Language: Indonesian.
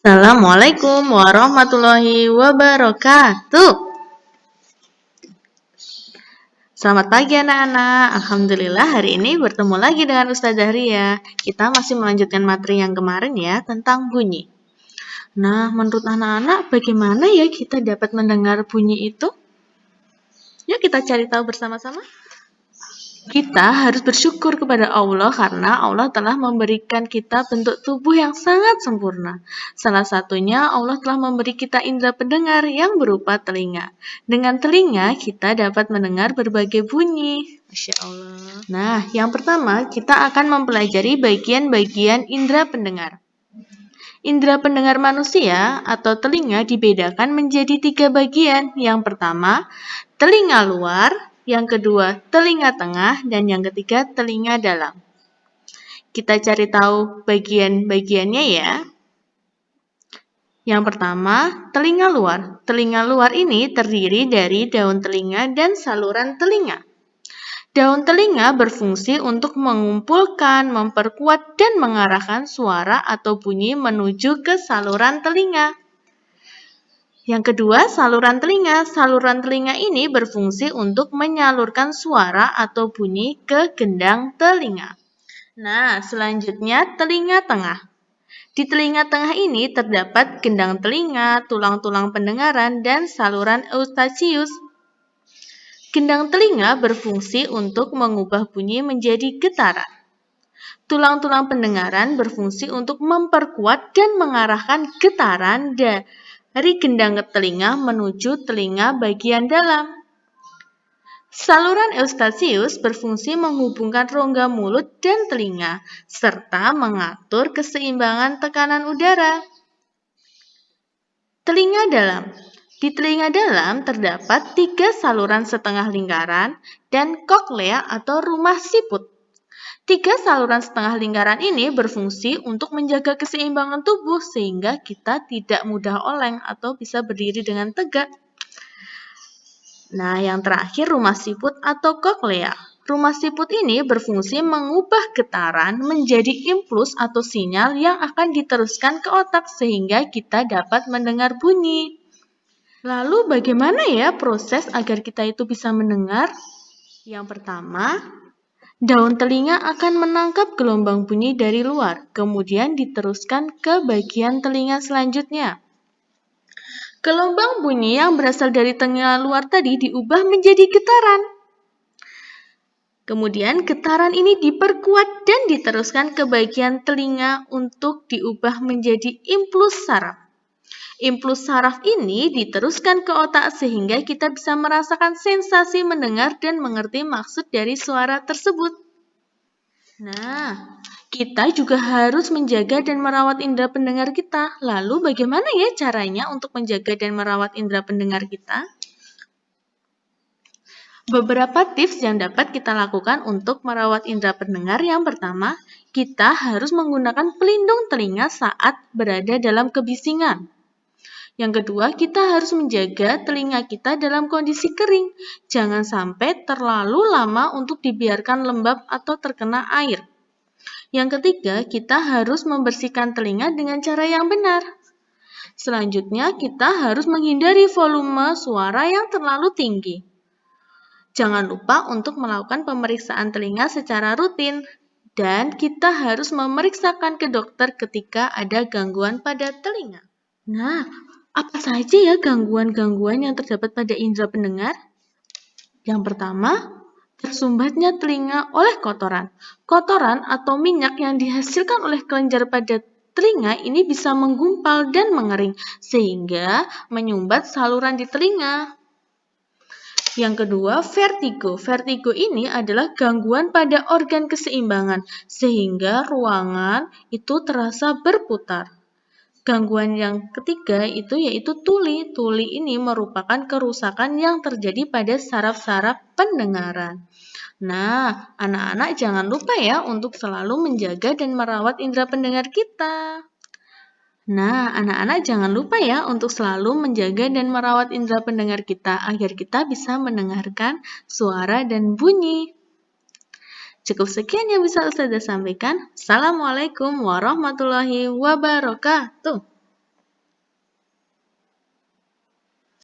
Assalamualaikum warahmatullahi wabarakatuh. Selamat pagi anak-anak. Alhamdulillah hari ini bertemu lagi dengan Ustazah Ria. Kita masih melanjutkan materi yang kemarin ya tentang bunyi. Nah, menurut anak-anak bagaimana ya kita dapat mendengar bunyi itu? Yuk kita cari tahu bersama-sama. Kita harus bersyukur kepada Allah karena Allah telah memberikan kita bentuk tubuh yang sangat sempurna. Salah satunya Allah telah memberi kita indera pendengar yang berupa telinga. Dengan telinga kita dapat mendengar berbagai bunyi. Masya Allah. Nah, yang pertama kita akan mempelajari bagian-bagian indera pendengar. Indera pendengar manusia atau telinga dibedakan menjadi 3 bagian. Yang pertama, telinga luar. Yang kedua, telinga tengah, dan yang ketiga, telinga dalam. Kita cari tahu bagian-bagiannya ya. Yang pertama, telinga luar. Telinga luar ini terdiri dari daun telinga dan saluran telinga. Daun telinga berfungsi untuk mengumpulkan, memperkuat, dan mengarahkan suara atau bunyi menuju ke saluran telinga. Yang kedua, saluran telinga. Saluran telinga ini berfungsi untuk menyalurkan suara atau bunyi ke gendang telinga. Nah, selanjutnya telinga tengah. Di telinga tengah ini terdapat gendang telinga, tulang-tulang pendengaran, dan saluran eustachius. Gendang telinga berfungsi untuk mengubah bunyi menjadi getaran. Tulang-tulang pendengaran berfungsi untuk memperkuat dan mengarahkan getaran dari gendang ke telinga menuju telinga bagian dalam. Saluran eustachius berfungsi menghubungkan rongga mulut dan telinga, serta mengatur keseimbangan tekanan udara. Telinga dalam. Di telinga dalam terdapat 3 saluran setengah lingkaran dan koklea atau rumah siput. 3 saluran setengah lingkaran ini berfungsi untuk menjaga keseimbangan tubuh sehingga kita tidak mudah oleng atau bisa berdiri dengan tegak. Nah, yang terakhir rumah siput atau koklea. Rumah siput ini berfungsi mengubah getaran menjadi impuls atau sinyal yang akan diteruskan ke otak sehingga kita dapat mendengar bunyi. Lalu bagaimana ya proses agar kita itu bisa mendengar? Yang pertama, daun telinga akan menangkap gelombang bunyi dari luar, kemudian diteruskan ke bagian telinga selanjutnya. Gelombang bunyi yang berasal dari telinga luar tadi diubah menjadi getaran. Kemudian getaran ini diperkuat dan diteruskan ke bagian telinga untuk diubah menjadi impuls saraf. Impuls saraf ini diteruskan ke otak sehingga kita bisa merasakan sensasi mendengar dan mengerti maksud dari suara tersebut. Nah, kita juga harus menjaga dan merawat indera pendengar kita. Lalu bagaimana ya caranya untuk menjaga dan merawat indera pendengar kita? Beberapa tips yang dapat kita lakukan untuk merawat indera pendengar. Yang pertama, kita harus menggunakan pelindung telinga saat berada dalam kebisingan. Yang kedua, kita harus menjaga telinga kita dalam kondisi kering. Jangan sampai terlalu lama untuk dibiarkan lembab atau terkena air. Yang ketiga, kita harus membersihkan telinga dengan cara yang benar. Selanjutnya, kita harus menghindari volume suara yang terlalu tinggi. Jangan lupa untuk melakukan pemeriksaan telinga secara rutin. Dan kita harus memeriksakan ke dokter ketika ada gangguan pada telinga. Nah, apa saja ya gangguan-gangguan yang terdapat pada indera pendengar? Yang pertama, tersumbatnya telinga oleh kotoran. Kotoran atau minyak yang dihasilkan oleh kelenjar pada telinga ini bisa menggumpal dan mengering, sehingga menyumbat saluran di telinga. Yang kedua, vertigo. Vertigo ini adalah gangguan pada organ keseimbangan, sehingga ruangan itu terasa berputar. Gangguan yang ketiga itu yaitu tuli. Tuli ini merupakan kerusakan yang terjadi pada saraf-saraf pendengaran. Nah, anak-anak jangan lupa ya untuk selalu menjaga dan merawat indera pendengar kita. Nah, anak-anak jangan lupa ya untuk selalu menjaga dan merawat indera pendengar kita agar kita bisa mendengarkan suara dan bunyi. Cukup sekian yang bisa Ustazah sampaikan. Assalamualaikum warahmatullahi wabarakatuh.